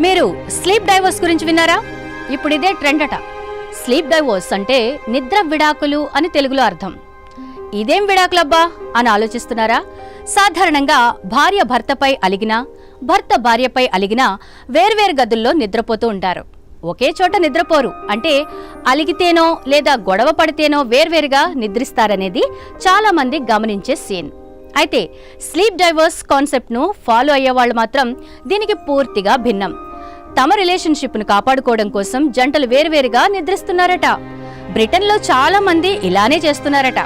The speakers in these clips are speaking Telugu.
మీరు స్లీప్ డైవర్స్ గురించి విన్నారా? ఇప్పుడు ఇదే ట్రెండ్ అట. స్లీప్ డైవర్స్ అంటే నిద్ర విడాకులు అని తెలుగులో అర్థం. ఇదేం విడాకులబ్బా అని ఆలోచిస్తున్నారా? సాధారణంగా భార్య భర్తపై అలిగినా, భర్త భార్యపై అలిగినా వేర్వేరు గదుల్లో నిద్రపోతూ ఉంటారు. ఒకే చోట నిద్రపోరు. అంటే అలిగితేనో లేదా గొడవ పడితేనో వేర్వేరుగా నిద్రిస్తారనేది చాలా మంది గమనించే సీన్. అయితే స్లీప్ డైవర్స్ కాన్సెప్ట్ను ఫాలో అయ్యేవాళ్ళు మాత్రం దీనికి పూర్తిగా భిన్నం. తమ రిలేషన్షిప్ను కాపాడుకోవడం కోసం జంటలు వేర్వేరుగా నిద్రిస్తున్నారట. బ్రిటన్లో చాలా మంది ఇలానే చేస్తున్నారట.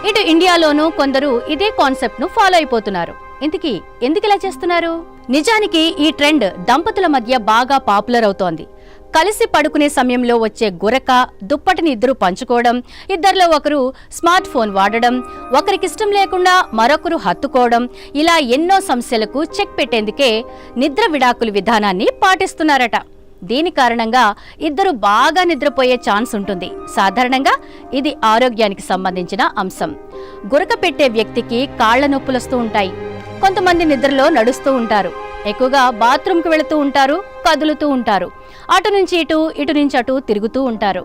ఇటు ఇండియాలోనూ కొందరు ఇదే కాన్సెప్ట్ను ఫాలో అయిపోతున్నారు. ఇంతకీ ఎందుకు ఇలా చేస్తున్నారు? నిజానికి ఈ ట్రెండ్ దంపతుల మధ్య బాగా పాపులర్ అవుతోంది. కలిసి పడుకునే సమయంలో వచ్చే గురక, దుప్పటిని ఇద్దరు పంచుకోవడం, ఇద్దరిలో ఒకరు స్మార్ట్ ఫోన్ వాడడం, ఒకరికిష్టం లేకుండా మరొకరు హత్తుకోవడం, ఇలా ఎన్నో సమస్యలకు చెక్ పెట్టేందుకే నిద్ర విడాకుల విధానాన్ని పాటిస్తున్నారట. దీని కారణంగా ఇద్దరు బాగా నిద్రపోయే ఛాన్స్ ఉంటుంది. సాధారణంగా ఇది ఆరోగ్యానికి సంబంధించిన అంశం. గురక పెట్టే వ్యక్తికి కాళ్ల నొప్పులొస్తూ ఉంటాయి. కొంతమంది నిద్రలో నడుస్తూ ఉంటారు, ఎక్కువగా బాత్రూంకి వెళుతూ ఉంటారు, కదులుతూ ఉంటారు, అటు నుంచి ఇటు, ఇటు నుంచి అటు తిరుగుతూ ఉంటారు.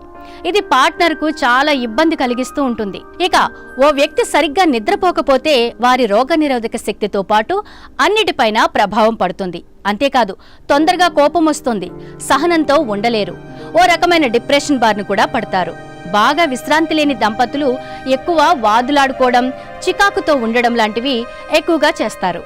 ఇది పార్ట్నర్కు చాలా ఇబ్బంది కలిగిస్తూ ఉంటుంది. ఇక ఓ వ్యక్తి సరిగ్గా నిద్రపోకపోతే వారి రోగనిరోధక శక్తితో పాటు అన్నిటిపైన ప్రభావం పడుతుంది. అంతేకాదు, తొందరగా కోపం వస్తుంది, సహనంతో ఉండలేరు, ఓ రకమైన డిప్రెషన్ బారిన కూడా పడతారు. బాగా విశ్రాంతి లేని దంపతులు ఎక్కువ వాదులాడుకోవడం, చికాకుతో ఉండడం లాంటివి ఎక్కువగా చేస్తారు.